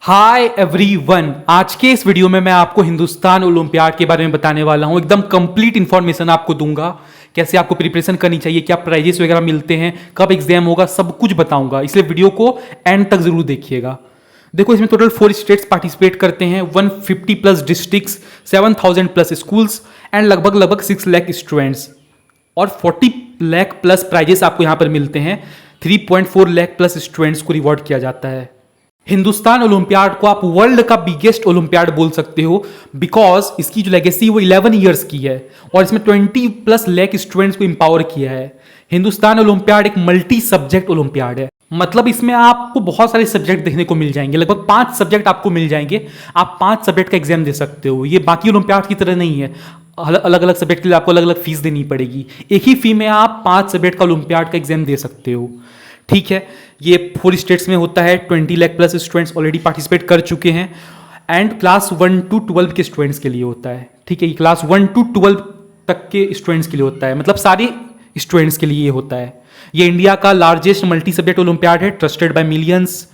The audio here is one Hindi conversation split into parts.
हाय एवरीवन, आज के इस वीडियो में मैं आपको हिंदुस्तान ओलंपियाड के बारे में बताने वाला हूं। एकदम कंप्लीट इन्फॉर्मेशन आपको दूंगा, कैसे आपको प्रिपरेशन करनी चाहिए, क्या प्राइजेस वगैरह मिलते हैं, कब एग्जाम होगा, सब कुछ बताऊंगा। इसलिए वीडियो को एंड तक जरूर देखिएगा। देखो, इसमें टोटल 4 स्टेट्स पार्टिसिपेट करते हैं, 150 plus districts, 7000 plus schools and लगभग 6 लाख स्टूडेंट्स और 40 लाख प्लस प्राइजेस आपको यहाँ पर मिलते हैं। 3.4 लाख प्लस स्टूडेंट्स को रिवॉर्ड किया जाता है। हिंदुस्तान ओलंपियाड को आप वर्ल्ड का बिगेस्ट ओलंपियाड बोल सकते हो, बिकॉज इसकी जो लेगेसी वो 11 ईयर्स की है और इसमें 20 प्लस लाख स्टूडेंट्स को इंपावर किया है। हिंदुस्तान ओलंपियाड एक मल्टी सब्जेक्ट ओलंपियाड है, मतलब इसमें आपको बहुत सारे सब्जेक्ट देखने को मिल जाएंगे। लगभग 5 सब्जेक्ट आपको मिल जाएंगे, आप 5 सब्जेक्ट का एग्जाम दे सकते हो। ये बाकी ओलंपियाड की तरह नहीं है, अलग अलग सब्जेक्ट के लिए आपको अलग अलग फीस देनी पड़ेगी। एक ही फी में आप 5 सब्जेक्ट का ओलंपियाड का एग्जाम दे सकते हो। ठीक है, ये 4 स्टेट्स में होता है। 20 lakh plus students already participate कर चुके हैं एंड क्लास 1 to 12 के स्टूडेंट्स के लिए होता है। ठीक है, ये क्लास 1 to 12 तक के स्टूडेंट्स के लिए होता है, मतलब सारे स्टूडेंट्स के लिए ये होता है। ये इंडिया का लार्जेस्ट मल्टी सब्जेक्ट ओलंपियाड है, trusted by millions.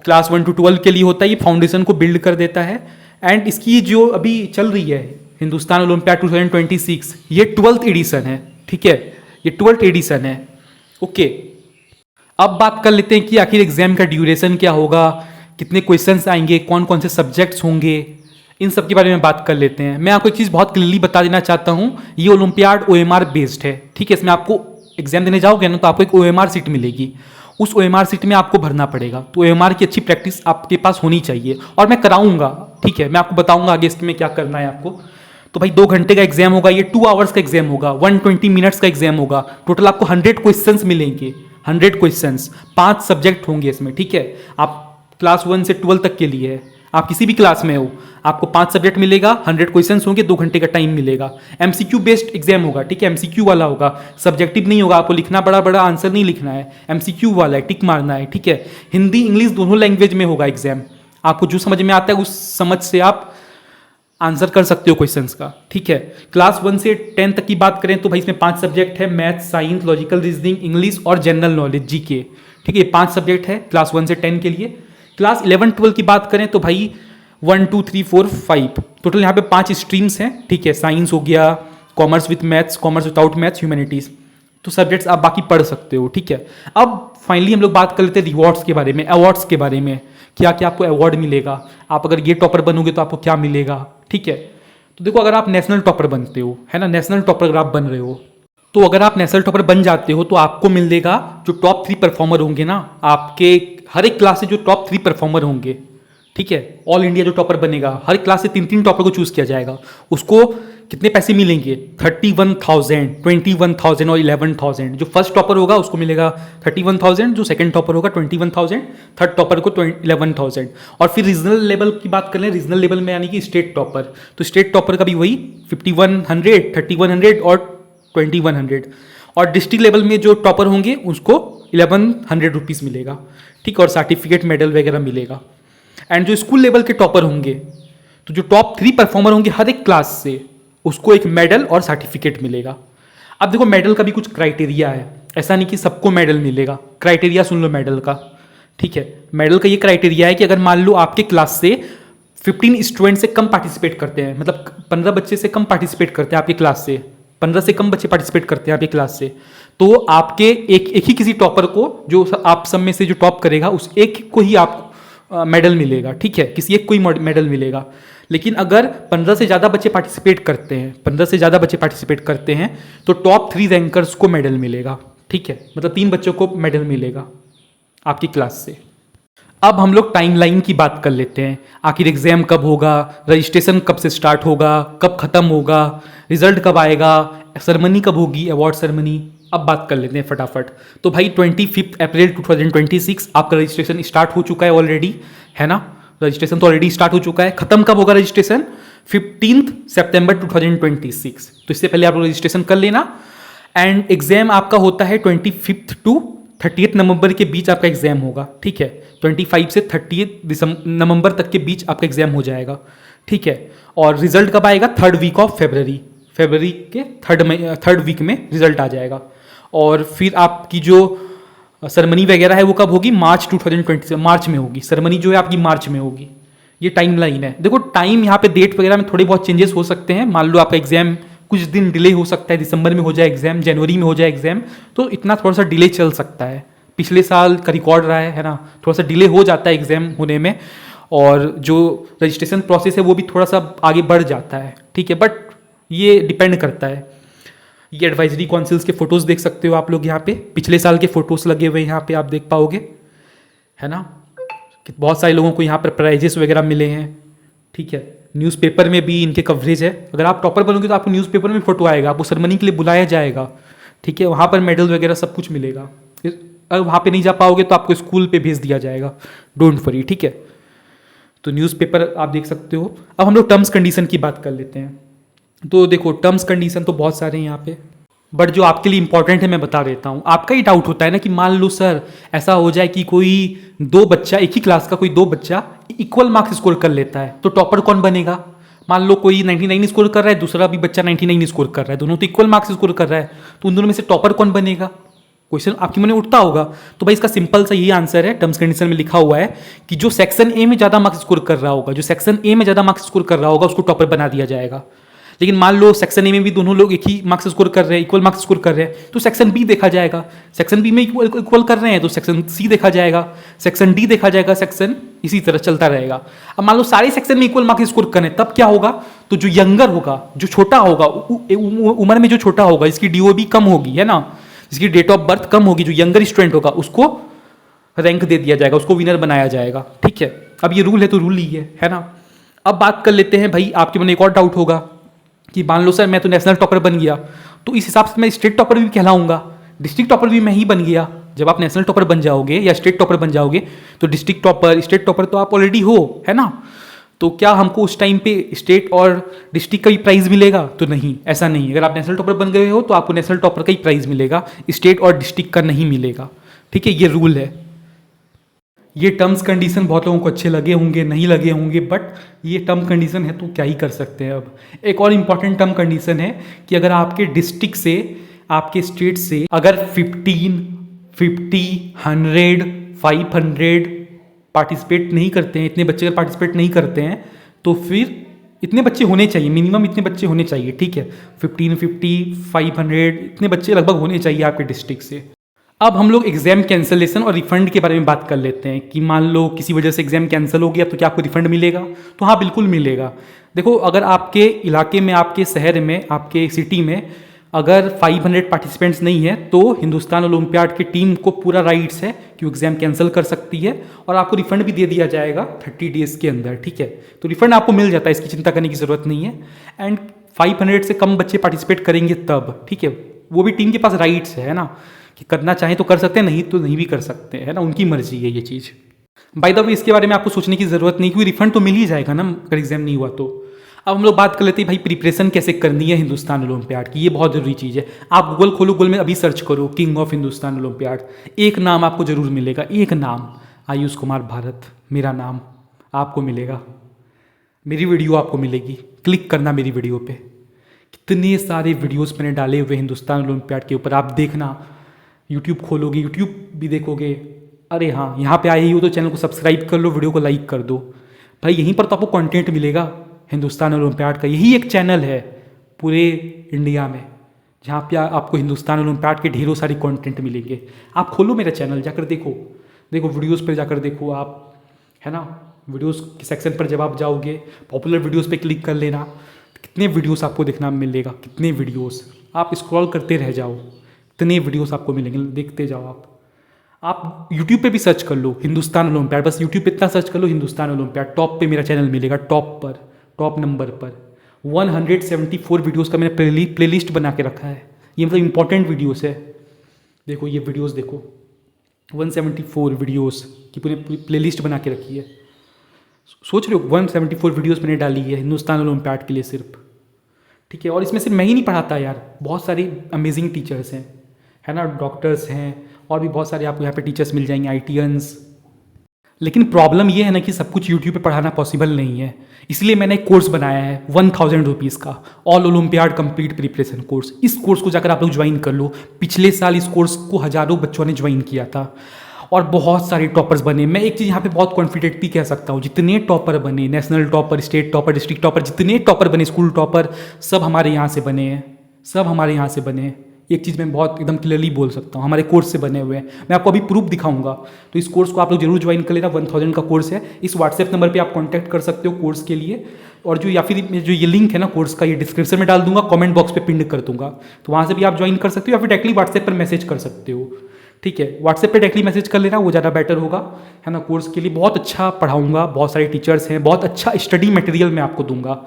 Class 1 to 12 के लिए होता है, ये फाउंडेशन को बिल्ड कर देता है। एंड इसकी जो अभी चल रही है हिंदुस्तान ओलंपियाड 2026, ये 12th एडिशन है। ठीक है, ये 12th एडिशन है। ओके, अब बात कर लेते हैं कि आखिर एग्जाम का ड्यूरेशन क्या होगा, कितने क्वेश्चंस आएंगे, कौन कौन से सब्जेक्ट्स होंगे, इन सब के बारे में बात कर लेते हैं। मैं आपको एक चीज़ बहुत क्लियरली बता देना चाहता हूँ, ये ओलंपियाड OMR बेस्ड है। ठीक है, इसमें आपको एग्जाम देने जाओगे ना तो आपको एक OMR सीट मिलेगी, उस OMR सीट में आपको भरना पड़ेगा। तो OMR की अच्छी प्रैक्टिस आपके पास होनी चाहिए और मैं कराऊंगा। ठीक है, मैं आपको बताऊंगा आगे इसमें क्या करना है आपको। तो भाई 2 घंटे का एग्जाम होगा, ये 2 आवर्स का एग्जाम होगा, 120 मिनट्स का एग्जाम होगा। टोटल आपको 100 क्वेश्चंस मिलेंगे, 100 क्वेश्चंस, 5 सब्जेक्ट होंगे इसमें। ठीक है, आप क्लास 1 से 12 तक के लिए है, आप किसी भी क्लास में हो, आपको 5 सब्जेक्ट मिलेगा, 100 क्वेश्चंस होंगे, 2 घंटे का टाइम मिलेगा। MCQ बेस्ड एग्जाम होगा। ठीक है, MCQ वाला होगा, सब्जेक्टिव नहीं होगा, आपको लिखना बड़ा बड़ा आंसर नहीं लिखना है, MCQ वाला है, टिक मारना है। ठीक है, हिंदी इंग्लिश दोनों लैंग्वेज में होगा एग्जाम, आपको जो समझ में आता है उस समझ से आप आंसर कर सकते हो क्वेश्चंस का। ठीक है, क्लास 1 से 10 तक की बात करें तो भाई इसमें 5 सब्जेक्ट है, math, science, logical reasoning, English और जनरल नॉलेज GK। ठीक है, 5 सब्जेक्ट है क्लास 1 से 10 के लिए। क्लास 11-12 की बात करें तो भाई 1 2 3 4 5 टोटल यहाँ पे 5 स्ट्रीम्स हैं। ठीक है, साइंस हो गया, commerce with maths, commerce without maths, humanities, तो सब्जेक्ट्स आप बाकी पढ़ सकते हो। ठीक है, अब फाइनली हम लोग बात कर लेते हैं रिवॉर्ड्स के बारे में, अवार्ड्स के बारे में, क्या क्या आपको अवार्ड मिलेगा, आप अगर ये टॉपर बनोगे तो आपको क्या मिलेगा। ठीक है, तो देखो, अगर आप नेशनल टॉपर बनते हो, है ना, नेशनल टॉपर अगर आप बन रहे हो, तो अगर आप नेशनल टॉपर बन जाते हो तो आपको मिलेगा जो टॉप 3 परफॉर्मर होंगे ना, आपके हर एक क्लास से जो टॉप 3 परफॉर्मर होंगे। ठीक है, ऑल इंडिया जो टॉपर बनेगा, हर क्लास से 3-3 टॉपर को चूज किया जाएगा, उसको कितने पैसे मिलेंगे, 31,000, 21,000 और 11,000। जो फर्स्ट टॉपर होगा उसको मिलेगा 31,000, जो सेकंड टॉपर होगा 21,000, थर्ड टॉपर को 11,000। और फिर रीजनल लेवल की बात कर लें, रीजनल लेवल में यानी कि स्टेट टॉपर, तो स्टेट टॉपर का भी वही 5,100, 3,100 और 2,100। और डिस्ट्रिक्ट लेवल में जो टॉपर होंगे उसको 1,100 रुपीज़ मिलेगा। ठीक, और सर्टिफिकेट, मेडल वगैरह मिलेगा। एंड जो स्कूल लेवल के टॉपर होंगे, तो जो टॉप 3 परफॉर्मर होंगे हर एक क्लास से, उसको एक मेडल और सर्टिफिकेट मिलेगा। अब देखो, मेडल का भी कुछ क्राइटेरिया है, ऐसा नहीं कि सबको मेडल मिलेगा। क्राइटेरिया सुन लो मेडल का। ठीक है, मेडल का ये क्राइटेरिया है कि अगर मान लो आपके क्लास से 15 स्टूडेंट से कम पार्टिसिपेट करते हैं, मतलब 15 बच्चे से कम पार्टिसिपेट करते हैं आपकी क्लास से, 15 से कम बच्चे पार्टिसिपेट करते हैं आपकी क्लास से, तो आपके एक ही किसी टॉपर को, जो आप सब में से जो टॉप करेगा, उस एक को ही आपको मेडल मिलेगा। ठीक है, किसी एक को ही मेडल मिलेगा। लेकिन अगर 15 से ज़्यादा बच्चे पार्टिसिपेट करते हैं, 15 से ज़्यादा बच्चे पार्टिसिपेट करते हैं तो टॉप 3 रैंकर्स को मेडल मिलेगा। ठीक है, मतलब 3 बच्चों को मेडल मिलेगा आपकी क्लास से। अब हम लोग टाइमलाइन की बात कर लेते हैं, आखिर एग्जाम कब होगा, रजिस्ट्रेशन कब से स्टार्ट होगा, कब खत्म होगा, रिजल्ट कब आएगा, सेरेमनी कब होगी, अवार्ड सेरेमनी। अब बात कर लेते हैं फटाफट। तो भाई 25 अप्रैल 2026 आपका रजिस्ट्रेशन स्टार्ट हो चुका है ऑलरेडी, है ना, रजिस्ट्रेशन तो ऑलरेडी स्टार्ट हो चुका है। खत्म कब होगा रजिस्ट्रेशन, 15 सितंबर 2026, तो इससे पहले आप लोग रजिस्ट्रेशन कर लेना। एंड एग्जाम आपका होता है 25 to 30 नवंबर के बीच आपका एग्जाम होगा। ठीक है, 25 से 30 नवंबर तक के बीच आपका एग्जाम हो जाएगा। ठीक है, और रिजल्ट कब आएगा, 3rd वीक ऑफ फरवरी के 3rd वीक में रिजल्ट आ जाएगा। और फिर आपकी जो सेरेमनी वगैरह है वो कब होगी, मार्च 2020 मार्च में होगी। सेरेमनी जो है आपकी मार्च में होगी। ये टाइम लाइन है। देखो टाइम यहाँ पे डेट वगैरह में थोड़े बहुत चेंजेस हो सकते हैं। मान लो आपका एग्जाम कुछ दिन डिले हो सकता है, दिसंबर में हो जाए एग्जाम, जनवरी में हो जाए एग्जाम, तो इतना थोड़ा सा डिले चल सकता है। पिछले साल का रिकॉर्ड रहा है ना, थोड़ा सा डिले हो जाता है एग्जाम होने में, और जो रजिस्ट्रेशन प्रोसेस है वो भी थोड़ा सा आगे बढ़ जाता है, ठीक है। बट ये डिपेंड करता है। ये एडवाइजरी काउंसिल्स के फोटोज़ देख सकते हो आप लोग यहाँ पे, पिछले साल के फोटोज़ लगे हुए यहाँ पे आप देख पाओगे, है ना। बहुत सारे लोगों को यहाँ पर प्राइजेस वगैरह मिले हैं, ठीक है। न्यूज़पेपर में भी इनके कवरेज है। अगर आप टॉपर बनोगे तो आपको न्यूज़पेपर में फोटो आएगा, आपको सेरेमनी के लिए बुलाया जाएगा, ठीक है। वहाँ पर मेडल वगैरह सब कुछ मिलेगा। अगर वहाँ पे नहीं जा पाओगे तो आपको स्कूल पे भेज दिया जाएगा, डोंट वरी, ठीक है। तो न्यूज़पेपर आप देख सकते हो। अब हम लोग टर्म्स कंडीशन की बात कर लेते हैं। तो देखो टर्म्स कंडीशन तो बहुत सारे हैं यहाँ पे, बट जो आपके लिए इंपॉर्टेंट है मैं बता देता हूँ। आपका ही डाउट होता है ना कि मान लो सर ऐसा हो जाए कि कोई दो बच्चा, एक ही क्लास का कोई दो बच्चा इक्वल मार्क्स स्कोर कर लेता है, तो टॉपर कौन बनेगा। मान लो कोई 99 स्कोर कर रहा है, दूसरा भी बच्चा 99 स्कोर कर रहा है, दोनों तो इक्वल मार्क्स स्कोर कर रहा है, तो उन दोनों में से टॉपर कौन बनेगा, क्वेश्चन आपके मन में उठता होगा। तो भाई इसका सिंपल सा यही आंसर है, टर्म्स कंडीशन में लिखा हुआ है कि जो सेक्शन ए में ज़्यादा मार्क्स स्कोर कर रहा होगा, जो सेक्शन ए में ज़्यादा मार्क्स स्कोर कर रहा होगा उसको टॉपर बना दिया जाएगा। लेकिन मान लो सेक्शन ए में भी दोनों लोग एक ही मार्क्स स्कोर कर रहे हैं, इक्वल मार्क्स स्कोर कर रहे हैं, तो सेक्शन बी देखा जाएगा। सेक्शन बी में इक्वल कर रहे हैं तो सेक्शन सी देखा जाएगा, सेक्शन डी देखा जाएगा, सेक्शन इसी तरह चलता रहेगा। अब मान लो सारे सेक्शन में इक्वल मार्क्स स्कोर करें, तब क्या होगा, तो जो यंगर होगा, जो छोटा होगा, उम्र में जो छोटा होगा, इसकी डीओबी कम होगी, है ना, जिसकी डेट ऑफ बर्थ कम होगी, जो यंगर स्टूडेंट होगा उसको रैंक दे दिया जाएगा, उसको विनर बनाया जाएगा, ठीक है। अब ये रूल है तो रूल ही है ना। अब बात कर लेते हैं भाई, आपके मन में एक और डाउट होगा कि मान लो सर मैं तो नेशनल टॉपर बन गया, तो इस हिसाब से मैं स्टेट टॉपर भी कहलाऊंगा, डिस्ट्रिक्ट टॉपर भी मैं ही बन गया। जब आप नेशनल टॉपर बन जाओगे या स्टेट टॉपर बन जाओगे तो डिस्ट्रिक्ट टॉपर, स्टेट टॉपर तो आप ऑलरेडी हो, है ना। तो क्या हमको उस टाइम पे स्टेट और डिस्ट्रिक्ट का भी प्राइज मिलेगा, तो नहीं, ऐसा नहीं। अगर आप नेशनल टॉपर बन गए हो तो आपको नेशनल टॉपर का ही प्राइज मिलेगा, स्टेट और डिस्ट्रिक्ट का नहीं मिलेगा, ठीक है। ये रूल है। ये टर्म्स कंडीशन बहुत लोगों को अच्छे लगे होंगे, नहीं लगे होंगे, बट ये टर्म कंडीशन है तो क्या ही कर सकते हैं। अब एक और इम्पॉर्टेंट टर्म कंडीशन है कि अगर आपके डिस्ट्रिक्ट से, आपके स्टेट से अगर 15, 50, 100, 500 पार्टिसिपेट नहीं करते हैं, इतने बच्चे अगर पार्टिसिपेट नहीं करते हैं, तो फिर इतने बच्चे होने चाहिए, मिनिमम इतने बच्चे होने चाहिए, ठीक है। 15, 50, 500 इतने बच्चे लगभग होने चाहिए आपके डिस्ट्रिक्ट से। अब हम लोग एग्जाम कैंसलेशन और रिफंड के बारे में बात कर लेते हैं कि मान लो किसी वजह से एग्जाम कैंसिल हो गया तो क्या आपको रिफंड मिलेगा, तो हाँ बिल्कुल मिलेगा। देखो अगर आपके इलाके में, आपके शहर में, आपके सिटी में अगर 500 पार्टिसिपेंट्स नहीं है तो हिंदुस्तान ओलंपियाड की टीम को पूरा राइट्स है कि वो एग्जाम कैंसिल कर सकती है और आपको रिफंड भी दे दिया जाएगा 30 डेज के अंदर, ठीक है। तो रिफंड आपको मिल जाता है, इसकी चिंता करने की ज़रूरत नहीं है। एंड 500 से कम बच्चे पार्टिसिपेट करेंगे तब, ठीक है, वो भी टीम के पास राइट्स है ना, कि करना चाहें तो कर सकते हैं, नहीं तो नहीं भी कर सकते, है ना, उनकी मर्जी है ये चीज़। बाय द वे इसके बारे में आपको सोचने की ज़रूरत नहीं, क्योंकि रिफंड तो मिल ही जाएगा ना अगर एग्जाम नहीं हुआ तो। अब हम लोग बात कर लेते हैं भाई प्रिपरेशन कैसे करनी है हिंदुस्तान ओलंपियाड की, ये बहुत ज़रूरी चीज़ है। आप गूगल खोलो, गूगल में अभी सर्च करो किंग ऑफ हिंदुस्तान ओलंपियाड, एक नाम आपको जरूर मिलेगा, एक नाम, आयुष कुमार भारत, मेरा नाम आपको मिलेगा, मेरी वीडियो आपको मिलेगी, क्लिक करना मेरी वीडियो पे। कितने सारे वीडियोस मैंने डाले हुए हिंदुस्तान ओलंपियाड के ऊपर, आप देखना, यूट्यूब खोलोगे, यूट्यूब भी देखोगे, अरे हाँ यहाँ पे आए ही हो तो चैनल को सब्सक्राइब कर लो, वीडियो को लाइक कर दो भाई, यहीं पर तो आपको कंटेंट मिलेगा हिंदुस्तान ओलंपियाड का। यही एक चैनल है पूरे इंडिया में जहाँ पे आपको हिंदुस्तान ओलंपियाड के ढेरों सारे कंटेंट मिलेंगे। आप खोलो मेरा चैनल, जाकर देखो, देखो वीडियोस पर जाकर देखो आप, है ना। वीडियोस के सेक्शन पर जब आप जाओगे, पॉपुलर वीडियोस पे क्लिक कर लेना, कितने वीडियोस आपको देखना मिलेगा, कितने वीडियोस, आप स्क्रॉल करते रह जाओ, इतने वीडियोस आपको मिलेंगे, देखते जाओ आप यूट्यूब पे भी सर्च कर लो हिंदुस्तान ओलंपियाड, बस यूट्यूब पे इतना सर्च कर लो हिंदुस्तान ओलंपियाड, टॉप पे मेरा चैनल मिलेगा, टॉप पर, टॉप नंबर पर। 174 वीडियोस का मैंने प्लेलिस्ट बना के रखा है, ये मतलब इंपॉर्टेंट वीडियोस है। देखो ये वीडियोस देखो, 174 वीडियोस की पूरी प्लेलिस्ट बना के रखी है। सोच रहे हो 174 वीडियोस मैंने डाली है हिंदुस्तान ओलंपियाड के लिए सिर्फ, ठीक है। और इसमें सिर्फ मैं ही नहीं पढ़ाता यार, बहुत सारे अमेजिंग टीचर्स हैं, है ना, डॉक्टर्स हैं, और भी बहुत सारे आपको यहाँ पे टीचर्स मिल जाएंगे, आईटीएंस, लेकिन प्रॉब्लम ये है ना कि सब कुछ यूट्यूब पे पढ़ाना पॉसिबल नहीं है, इसलिए मैंने एक कोर्स बनाया है 1000 रुपीज़ का, all olympiad complete preparation course. इस कोर्स को जाकर आप लोग ज्वाइन कर लो। पिछले साल इस कोर्स को हज़ारों बच्चों ने ज्वाइन किया था और बहुत सारे टॉपर्स बने। मैं एक चीज़ यहाँ पे बहुत कॉन्फिडेंटली कह सकता हूँ, जितने टॉपर बने, national topper, state topper, district topper, जितने टॉपर बने, स्कूल टॉपर, सब हमारे यहाँ से बने हैं, सब हमारे यहाँ से बने हैं। एक चीज़ मैं बहुत एकदम क्लियरली बोल सकता हूँ, हमारे कोर्स से बने हुए हैं। मैं आपको अभी प्रूफ दिखाऊंगा, तो इस कोर्स को आप लोग जरूर ज्वाइन कर लेना। 1000 का कोर्स है। इस व्हाट्सएप नंबर पे आप कांटेक्ट कर सकते हो कोर्स के लिए, और जो या फिर जो ये लिंक है ना कोर्स का, ये डिस्क्रिप्शन में डाल दूंगा, कमेंट बॉक्स पे पिन कर दूंगा, तो वहाँ से भी आप ज्वाइन कर सकते हो, या फिर डायरेक्टली व्हाट्सएप पर मैसेज कर सकते हो। ठीक है, व्हाट्सएप पे डायरेक्टली मैसेज कर लेना, वो ज़्यादा बेटर होगा, है ना। कोर्स के लिए बहुत अच्छा पढ़ाऊंगा, बहुत सारे टीचर्स हैं, बहुत अच्छा स्टडी मटेरियल मैं आपको दूंगा,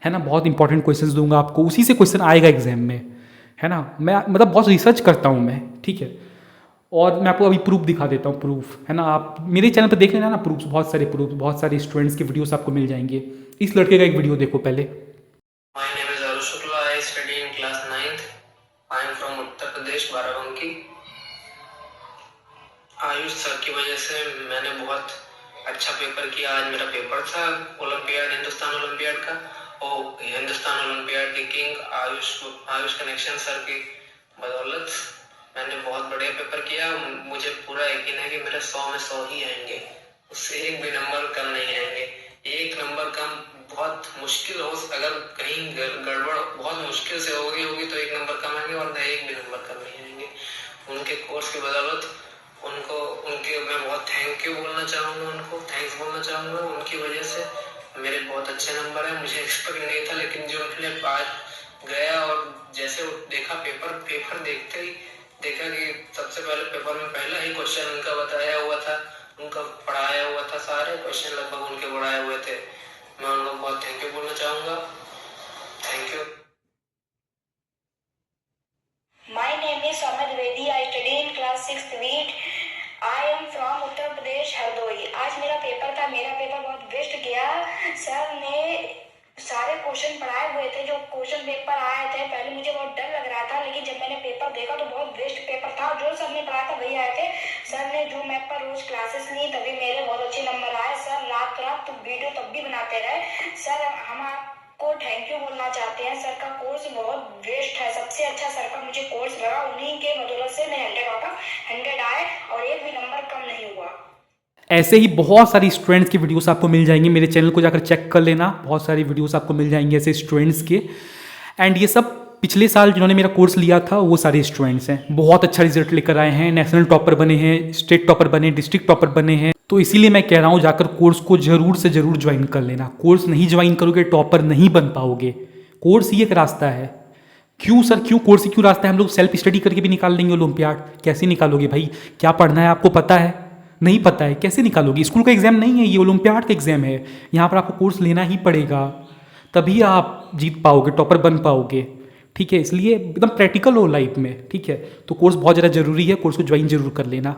है ना। बहुत इंपॉर्टेंट क्वेश्चंस दूंगा आपको, उसी से क्वेश्चन आएगा एग्जाम में, है ना। मैं मतलब बहुत रिसर्च करता हूँ मैं, ठीक है। और मैं आपको अभी प्रूफ दिखा देता हूँ, प्रूफ, है ना। आप मेरे चैनल पर देख लेना ना प्रूफ, बहुत सारे प्रूफ, बहुत सारे स्टूडेंट्स के वीडियोस आपको मिल जाएंगे। इस लड़के का एक वीडियो देखो पहले। My name is Arush Shukla. I study in class 9th. I am from Uttar Pradesh, Barabanki. Ayush sir की वजह से मैंने बहुत अच्छा पेपर किया। आज मेरा पेपर था ओलंपियाड, हिंदुस्तान ओलंपियाड का, और हिंदुस्तान ओलंपियाड के किंग आयुष कनेक्शन सर की बदौलत मैंने बहुत बढ़िया पेपर किया। मुझे पूरा यकीन है कि मेरे 100 में 100 ही आएंगे, उससे एक भी नंबर कम नहीं आएंगे। एक नंबर कम बहुत मुश्किल हो, अगर कहीं गड़बड़ बहुत मुश्किल से होगी तो एक नंबर कम आएंगे, वरना एक भी नंबर कम नहीं आएंगे। उनके कोर्स की बदौलत उनके मैं बहुत थैंक यू बोलना चाहूँगा, उनको थैंक्स बोलना चाहूँगा। उनकी वजह से मेरे बहुत अच्छे नंबर हैं। मुझे एक्सपेक्ट नहीं था, लेकिन जो उनके आज गया और जैसे देखा पेपर देखते ही देखा कि सबसे पहले पेपर में पहला ही क्वेश्चन उनका बताया हुआ था, उनका पढ़ाया हुआ था, सारे क्वेश्चन लगभग उनके पढ़ाए हुए थे। मैं उनको बहुत थैंक यू बोलना चाहूँगा। Thank you. My name is Samad Vedi. I study in class 6th week. I am from Uttar Pradesh, Hardoi. आज मेरा पेपर था, मेरा पेपर बहुत बेस्ट गया। सर ने सारे क्वेश्चन पढ़ाए हुए थे, जो क्वेश्चन पेपर आए थे। पहले मुझे बहुत डर लग रहा था, लेकिन जब मैंने पेपर देखा तो बहुत बेस्ट पेपर था। जो सर ने पढ़ाया था वही आए थे। सर ने जो मैप पर रोज क्लासेस ली, तभी मेरे बहुत अच्छे नंबर आए। सर रात रात तो वीडियो तब भी बनाते रहे। सर हम आपको थैंक यू बोलना चाहते हैं। सर का कोर्स बहुत बेस्ट है, सबसे अच्छा सर का मुझे कोर्स लगा। उन्हीं के बदौलत से मैं 100 आए और एक भी नंबर कम नहीं हुआ। ऐसे ही बहुत सारी स्टूडेंट्स की वीडियोस आपको मिल जाएंगी, मेरे चैनल को जाकर चेक कर लेना, बहुत सारी वीडियोस आपको मिल जाएंगे ऐसे स्टूडेंट्स के। एंड ये सब पिछले साल जिन्होंने मेरा कोर्स लिया था वो सारे स्टूडेंट्स हैं, बहुत अच्छा रिजल्ट लेकर आए हैं, नेशनल टॉपर बने हैं, स्टेट टॉपर बने, डिस्ट्रिक्ट टॉपर बने हैं। तो इसीलिए मैं कह रहा हूँ जाकर कोर्स को जरूर से जरूर ज्वाइन कर लेना। कोर्स नहीं ज्वाइन करोगे टॉपर नहीं बन पाओगे। कोर्स ही एक रास्ता है। क्यों सर, क्यों कोर्स ही क्यों रास्ता है? हम लोग सेल्फ स्टडी करके भी निकाल लेंगे ओलंपियाड। कैसे निकालोगे भाई? क्या पढ़ना है आपको पता है? नहीं पता है, कैसे निकालोगे? स्कूल का एग्जाम नहीं है ये, ओलंपियाड का एग्जाम है। यहाँ पर आपको कोर्स लेना ही पड़ेगा, तभी आप जीत पाओगे, टॉपर बन पाओगे। ठीक है, इसलिए एकदम प्रैक्टिकल हो लाइफ में। ठीक है, तो कोर्स बहुत ज़्यादा जरूरी है, कोर्स को ज्वाइन जरूर कर लेना।